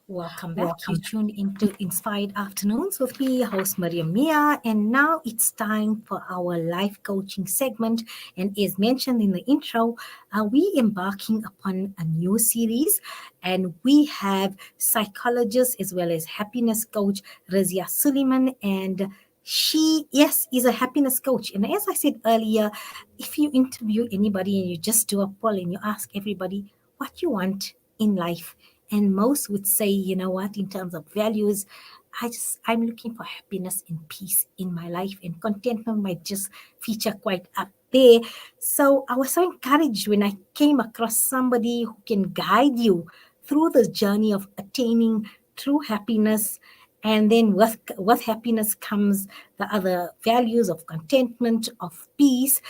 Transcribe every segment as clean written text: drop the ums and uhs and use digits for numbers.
Welcome back. You tuned into Inspired Afternoons with me, host Mariam Mia, and now it's time for our life coaching segment. And as mentioned in the intro, we embarking upon a new series, and we have psychologist as well as happiness coach Razia Sulliman, and she, yes, is a happiness coach. And as I said earlier, if you interview anybody and you just do a poll and you ask everybody what you want in life, and most would say, you know what, in terms of values, I'm looking for happiness and peace in my life, and contentment might just feature quite up there. So I was so encouraged when I came across somebody who can guide you through the journey of attaining true happiness. And then with happiness comes the other values of contentment, of peace.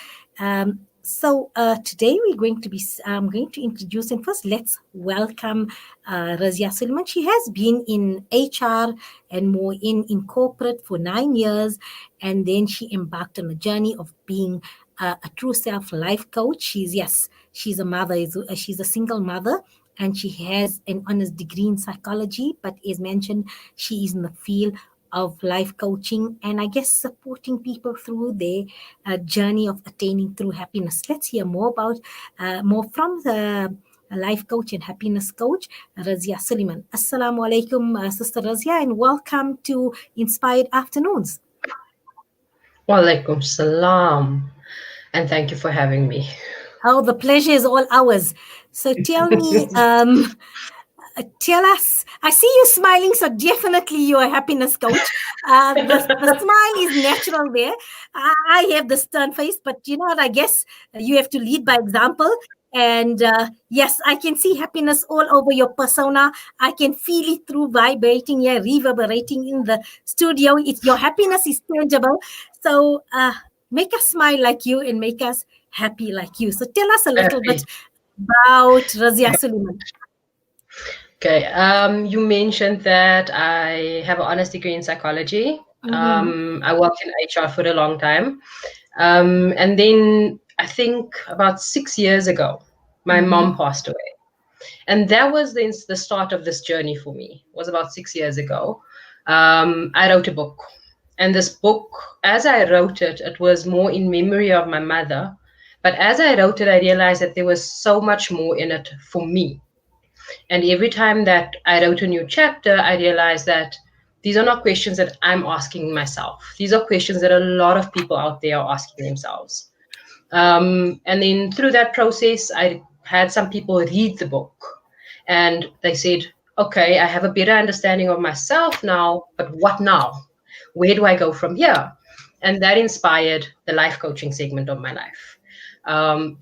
So today we're going to be going to introduce, and first let's welcome Razia Sulliman. She has been in HR and more in corporate for 9 years, and then she embarked on a journey of being a true self life coach. She's a mother. She's a single mother, and she has an honors degree in psychology. But as mentioned, she is in the field of life coaching and I guess supporting people through their journey of attaining through happiness. Let's hear more from the life coach and happiness coach, Razia Sulliman. Assalamu alaikum, Sister Razia, and welcome to Inspired Afternoons. Wa alaikum salam, and thank you for having me. Oh, the pleasure is all ours. So tell me, tell us, I see you smiling, so definitely you're a happiness coach. The smile is natural there. I have the stern face, but you know what, I guess you have to lead by example. And yes, I can see happiness all over your persona. I can feel it through vibrating here, reverberating in the studio. Your happiness is tangible. So make us smile like you and make us happy like you. So tell us a little bit about Razia Sulliman. Okay, you mentioned that I have an honors degree in psychology. I worked in HR for a long time. And then I think about 6 years ago, my mom passed away. And that was the start of this journey for me. It was about 6 years ago. I wrote a book. And this book, as I wrote it, it was more in memory of my mother. But as I wrote it, I realized that there was so much more in it for me. And every time that I wrote a new chapter, I realized that these are not questions that I'm asking myself. These are questions that a lot of people out there are asking themselves. And then through that process, I had some people read the book and they said, okay, I have a better understanding of myself now, but what now? Where do I go from here? And that inspired the life coaching segment of my life.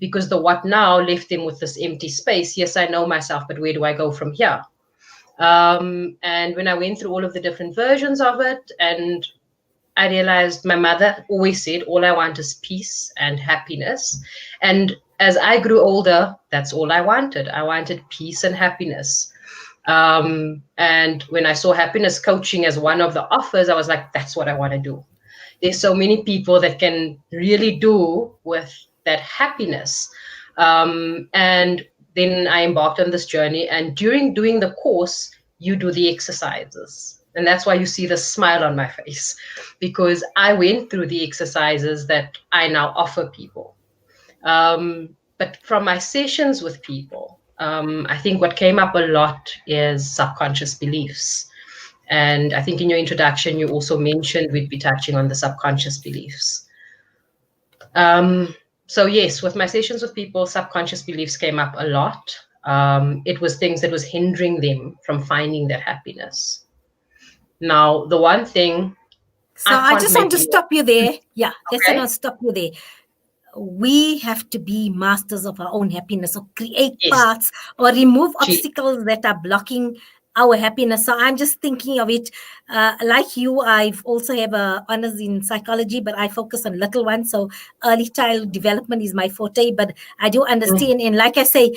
Because the what now left them with this empty space. Yes, I know myself, but where do I go from here? And when I went through all of the different versions of it, and I realized my mother always said, all I want is peace and happiness. And as I grew older, that's all I wanted. I wanted peace and happiness. And when I saw happiness coaching as one of the offers, I was like, that's what I want to do. There's so many people that can really do with that happiness. And then I embarked on this journey. And during doing the course, you do the exercises. And that's why you see the smile on my face, because I went through the exercises that I now offer people. But from my sessions with people, I think what came up a lot is subconscious beliefs. And I think in your introduction, you also mentioned we'd be touching on the subconscious beliefs. So yes, with my sessions with people, subconscious beliefs came up a lot. It was things that was hindering them from finding their happiness. Now, the one thing... So I just want to stop you there. Yeah, let's not stop you there. We have to be masters of our own happiness, or create paths or remove obstacles that are blocking our happiness. So I'm just thinking of it like you. I've also have a honors in psychology, but I focus on little ones. So early child development is my forte, but I do understand. And like I say,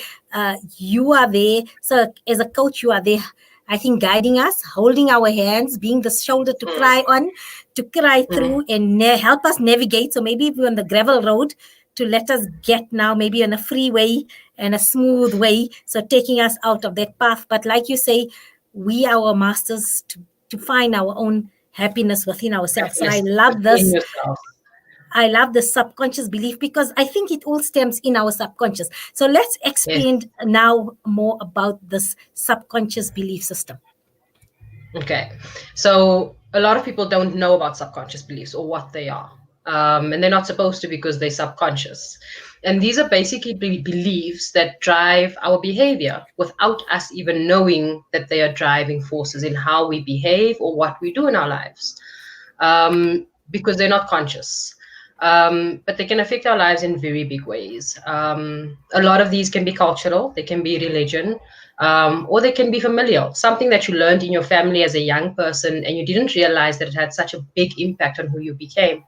you are there. So as a coach, you are there, I think, guiding us, holding our hands, being the shoulder to cry on, to cry through, and help us navigate. So maybe if we're on the gravel road, to let us get now maybe on a freeway and a smooth way, so taking us out of that path. But like you say, we are our masters to find our own happiness within ourselves. So I Happiness love within this. yourself. I love the subconscious belief because I think it all stems in our subconscious. So let's Yes. expand now more about this subconscious belief system. Okay. So a lot of people don't know about subconscious beliefs or what they are. And they're not supposed to because they're subconscious. And these are basically beliefs that drive our behavior without us even knowing that they are driving forces in how we behave or what we do in our lives, because they're not conscious. But they can affect our lives in very big ways. A lot of these can be cultural, they can be religion, or they can be familial, something that you learned in your family as a young person and you didn't realize that it had such a big impact on who you became.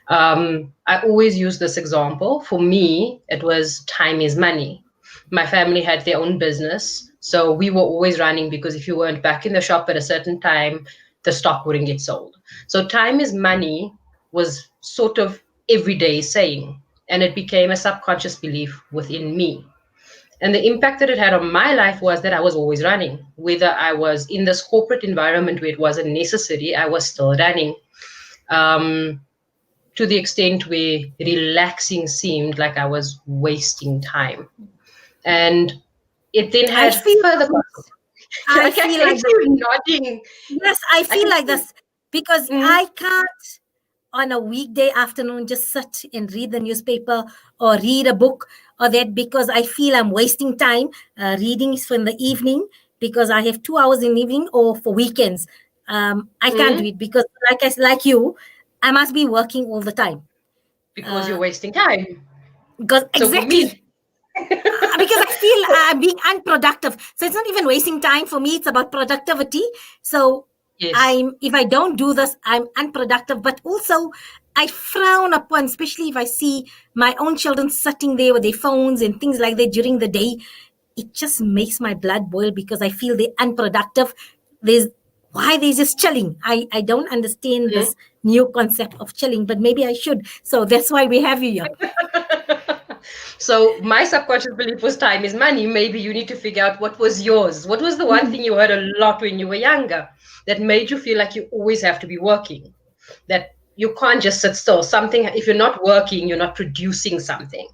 I always use this example. For me, it was time is money. My family had their own business, so we were always running because if you weren't back in the shop at a certain time, the stock wouldn't get sold. So time is money was sort of everyday saying, and it became a subconscious belief within me. And the impact that it had on my life was that I was always running. Whether I was in this corporate environment where it wasn't necessary, I was still running. Um, to the extent where relaxing seemed like I was wasting time. And it then I had feel further consequences. I Like I feel can like see that. you nodding. Yes, I I feel can like see. this because Mm, I can't on a weekday afternoon just sit and read the newspaper or read a book or that because I feel I'm wasting time. Reading is for in the evening because I have 2 hours in the evening or for weekends. I can't do mm, it because like you, I must be working all the time. because you're Uh, wasting time. because So for me, exactly because I feel I'm being unproductive. So it's not even wasting time for me. It's about productivity. So yes. if I don't do this, I'm unproductive. But also, I frown upon, especially if I see my own children sitting there with their phones and things like that during the day. It just makes my blood boil because I feel they're unproductive. There's why they're just chilling. I don't understand Mm. this new concept of chilling, but maybe I should. So that's why we have you here. So my subconscious belief was time is money. Maybe you need to figure out what was yours. What was the one thing you heard a lot when you were younger that made you feel like you always have to be working? That you can't just sit still. Something, if you're not working, you're not producing something,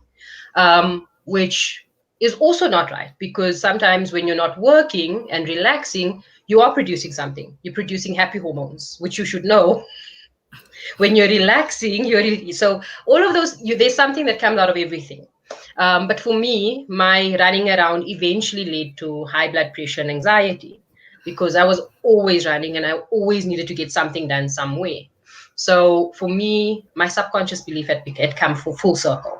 which is also not right because sometimes when you're not working and relaxing, you are producing something. You're producing happy hormones, which you should know. When you're relaxing, so all of those. There's something that comes out of everything. But for me, my running around eventually led to high blood pressure and anxiety because I was always running and I always needed to get something done somewhere. So for me, my subconscious belief had come full circle.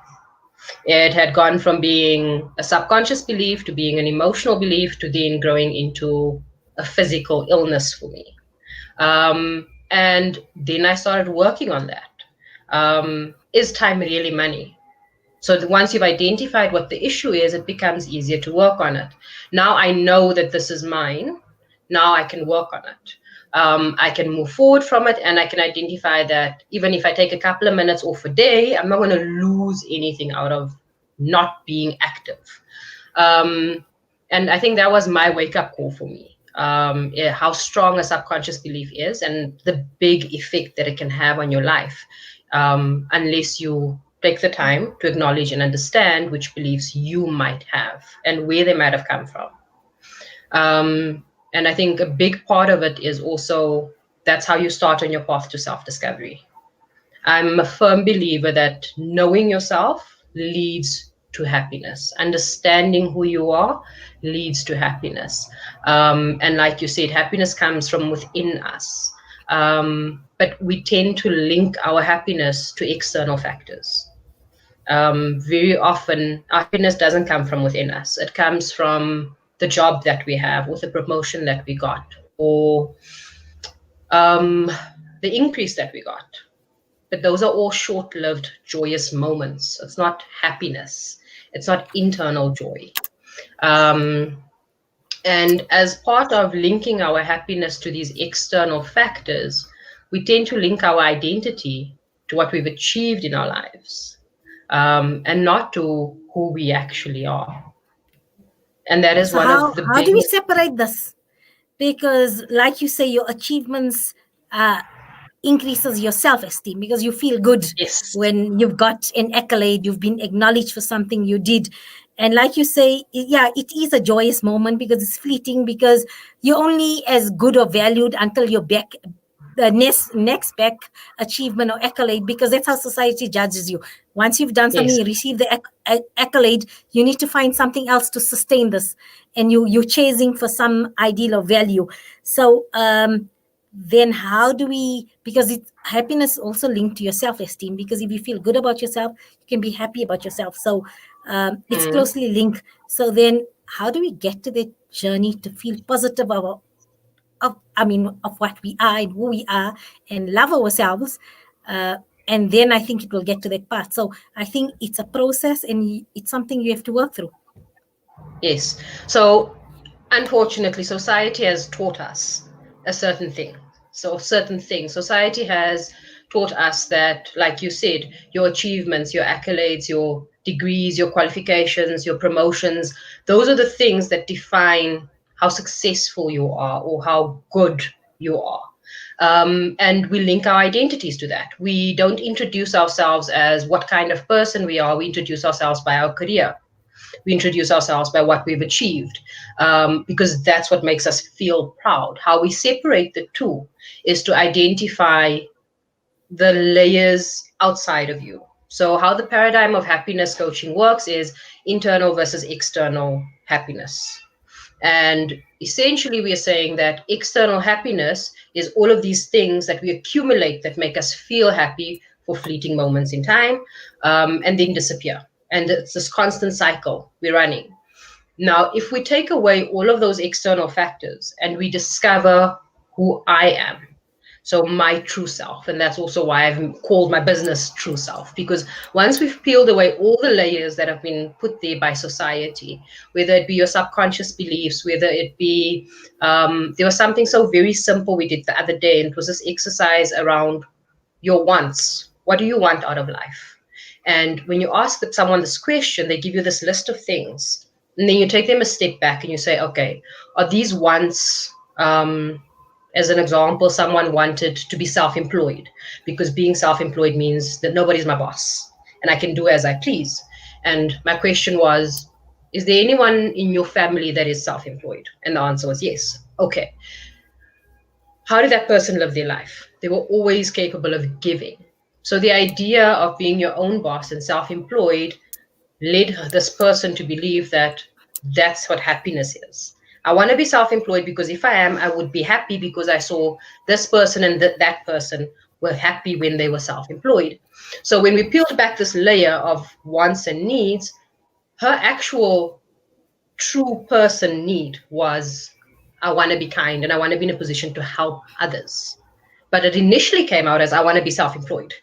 It had gone from being a subconscious belief to being an emotional belief to then growing into a physical illness for me. And then I started working on that. Is time really money? So once you've identified what the issue is, it becomes easier to work on it. Now I know that this is mine. Now I can work on it. I can move forward from it, and I can identify that even if I take a couple of minutes off a day, I'm not going to lose anything out of not being active. Um, and I think that was my wake up call for me. How strong a subconscious belief is and the big effect that it can have on your life, unless you take the time to acknowledge and understand which beliefs you might have and where they might have come from. And I think a big part of it is also that's how you start on your path to self discovery. I'm a firm believer that knowing yourself leads to happiness. Understanding who you are leads to happiness. And like you said, happiness comes from within us. But we tend to link our happiness to external factors. Very often, our happiness doesn't come from within us. It comes from the job that we have, or the promotion that we got, or um, the increase that we got. But those are all short lived, joyous moments. It's not happiness, it's not internal joy. Um, and as part of linking our happiness to these external factors, we tend to link our identity to what we've achieved in our lives, and not to who we actually are. And that is So one of the how do we biggest. separate this? because, like you say, your achievements increases your self-esteem because you feel good Yes. when you've got an accolade, you've been acknowledged for something you did. And like you say, yeah, it is a joyous moment because it's fleeting, because you're only as good or valued until you're back the next back achievement or accolade, because that's how society judges you. Once you've done something, Yes. you receive the accolade, you need to find something else to sustain this, and you're chasing for some ideal or value. So then how do we, because it's happiness also linked to your self-esteem, because if you feel good about yourself, you can be happy about yourself. So it's Mm. closely linked. So then how do we get to the journey to feel positive about of what we are and who we are, and love ourselves? And then I think it will get to that part. So I think it's a process, and it's something you have to work through. Yes. So, unfortunately, society has taught us a certain thing. So, certain things. Society has taught us that, like you said, your achievements, your accolades, your degrees, your qualifications, your promotions, those are the things that define how successful you are or how good you are. And we link our identities to that. We don't introduce ourselves as what kind of person we are. We introduce ourselves by our career. We introduce ourselves by what we've achieved, because that's what makes us feel proud. How we separate the two is to identify the layers outside of you. So, how the paradigm of happiness coaching works is internal versus external happiness. And essentially, we are saying that external happiness is all of these things that we accumulate that make us feel happy for fleeting moments in time, and then disappear. And it's this constant cycle we're running. Now, if we take away all of those external factors and we discover who I am, so my true self, and that's also why I've called my business True Self, because once we've peeled away all the layers that have been put there by society, whether it be your subconscious beliefs, whether it be, there was something so very simple we did the other day, and it was this exercise around your wants. What do you want out of life? And when you ask someone this question, they give you this list of things. And then you take them a step back and you say, okay, are these wants, as an example, someone wanted to be self employed, because being self employed means that nobody's my boss and I can do as I please. And my question was, is there anyone in your family that is self employed? And the answer was yes. Okay. How did that person live their life? They were always capable of giving. So the idea of being your own boss and self employed led this person to believe that that's what happiness is. I want to be self employed because if I am, I would be happy because I saw this person and that person were happy when they were self employed. So when we peeled back this layer of wants and needs, her actual true person need was, I want to be kind and I want to be in a position to help others. But it initially came out as I want to be self employed.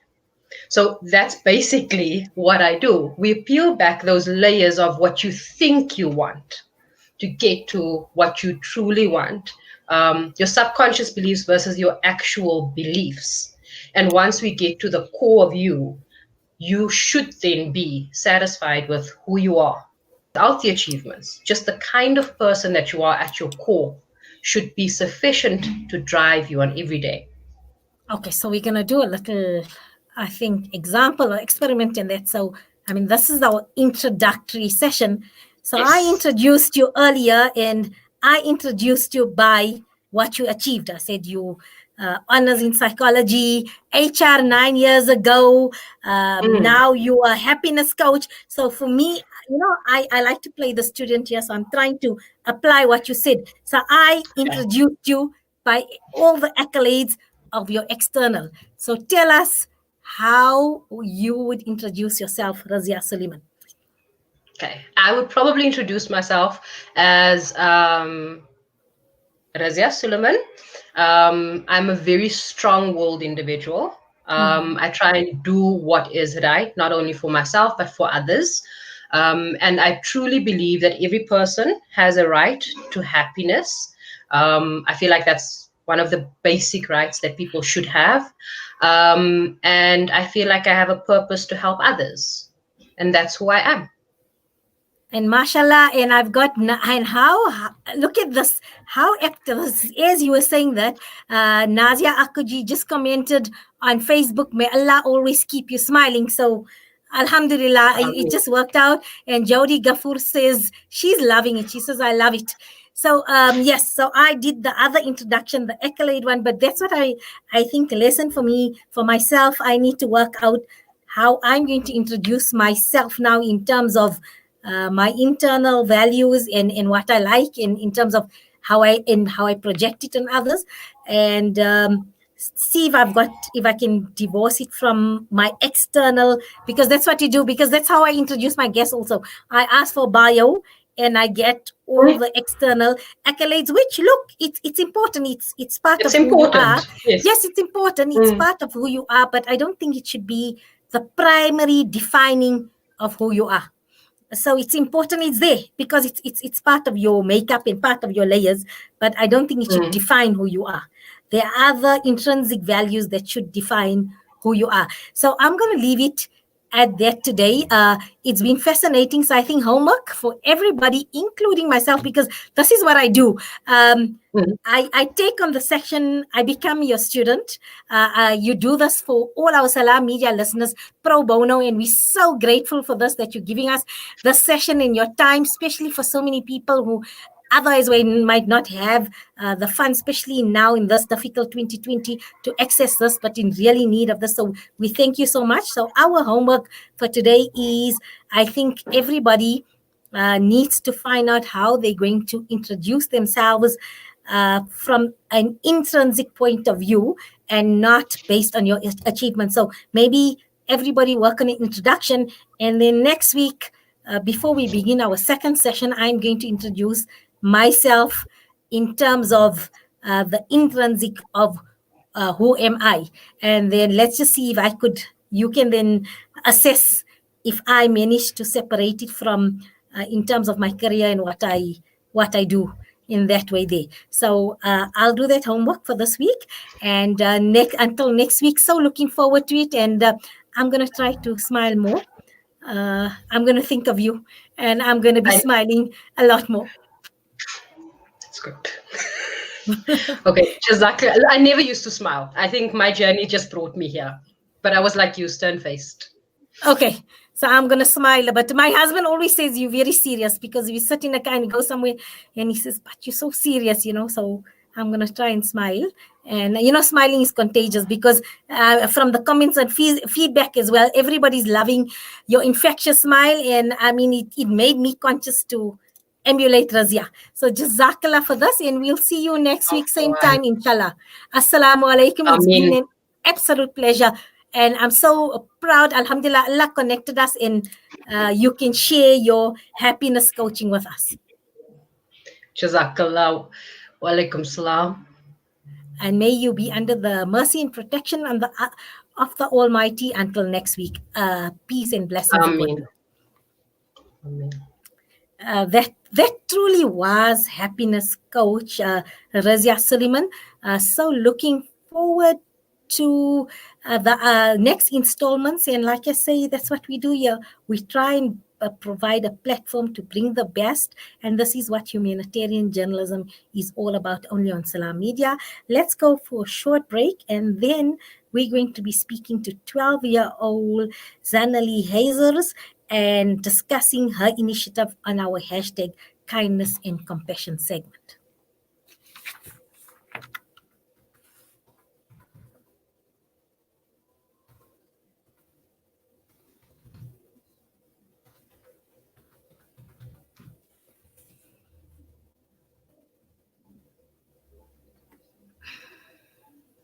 So that's basically what I do. We peel back those layers of what you think you want to get to what you truly want, your subconscious beliefs versus your actual beliefs. And once we get to the core of you, you should then be satisfied with who you are without the achievements. Just the kind of person that you are at your core should be sufficient to drive you on every day. Okay, so we're gonna do a little, I think, example or experiment in that. So, I mean, this is our introductory session. So I Yes. introduced you earlier, and I introduced you by what you achieved. I said you honors in psychology, HR 9 years ago. Mm, Now you are a happiness coach. So for me, I like to play the student here. So I'm trying to apply what you said. So I okay. introduced you by all the accolades of your external. So tell us how you would introduce yourself, Razia Sulliman. Okay. I would probably introduce myself as Razia Sulliman. I'm a very strong-willed individual. I try and do what is right, not only for myself, but for others. And I truly believe that every person has a right to happiness. I feel like that's one of the basic rights that people should have. And I feel like I have a purpose to help others. And that's who I am. And mashallah, and I've got, and how look at this, how active, as you were saying that, Nazia Akuji just commented on Facebook, may Allah always keep you smiling. So Alhamdulillah, it just worked out. And Jody Gafur says she's loving it. She says, I love it. So yes, so I did the other introduction, the accolade one, but that's what I think a lesson for me, for myself. I need to work out how I'm going to introduce myself now in terms of my internal values and what I like in terms of how I project it on others, and see if I can divorce it from my external, because that's what you do, because that's how I introduce my guests also. I ask for bio and I get all the external accolades, which look, it's important. It's part It's of who you are. important. Yes, It's important. It's part of who you are, but I don't think it should be the primary defining of who you are. So it's important, it's there because it's part of your makeup and part of your layers, but I don't think it should define who you are. There are other intrinsic values that should define who you are. So I'm going to leave it at that today. It's been fascinating. So I think homework for everybody, including myself, because this is what I do. I take on the section, I become your student. You do this for all our Salam Media listeners pro bono, and we're so grateful for this, that you're giving us the session in your time, especially for so many people who otherwise we might not have the funds, especially now in this difficult 2020, to access this, but in really need of this. So we thank you so much. So our homework for today is, I think everybody needs to find out how they're going to introduce themselves from an intrinsic point of view and not based on your achievements. So maybe everybody work on an introduction, and then next week, before we begin our second session, I'm going to introduce myself in terms of the intrinsic of who am I, and then let's just see if you can then assess if I manage to separate it from in terms of my career and what I do in that way there. So I'll do that homework for this week, and until next week. So looking forward to it, and I'm going to try to smile more. I'm going to think of you, and I'm going to be smiling a lot more. That's good. Okay, Jazakallah. I never used to smile. I think my journey just brought me here. But I was like you, stern-faced. Okay, so I'm going to smile. But my husband always says you're very serious, because we sit in a car and go somewhere, and he says, but you're so serious, so I'm going to try and smile. And, smiling is contagious, because from the comments and feedback as well, everybody's loving your infectious smile. And I mean, it made me conscious to emulate Razia. So Jazakallah for this, and we'll see you next week, same time, inshallah. Assalamu alaikum. It's been an absolute pleasure. And I'm so proud, alhamdulillah, Allah connected us, and you can share your happiness coaching with us. Jazakallah. Wa alaikum salam. And may you be under the mercy and protection of the Almighty until next week. Peace and blessings upon you. Amen. That truly was happiness coach Razia Sulliman. So looking forward to the next installments, and like I say, that's what we do here. We try and provide a platform to bring the best, and this is what humanitarian journalism is all about, only on Salam Media. Let's go for a short break, and then we're going to be speaking to 12-year-old Zanali Hazers and discussing her initiative on our hashtag kindness and compassion segment.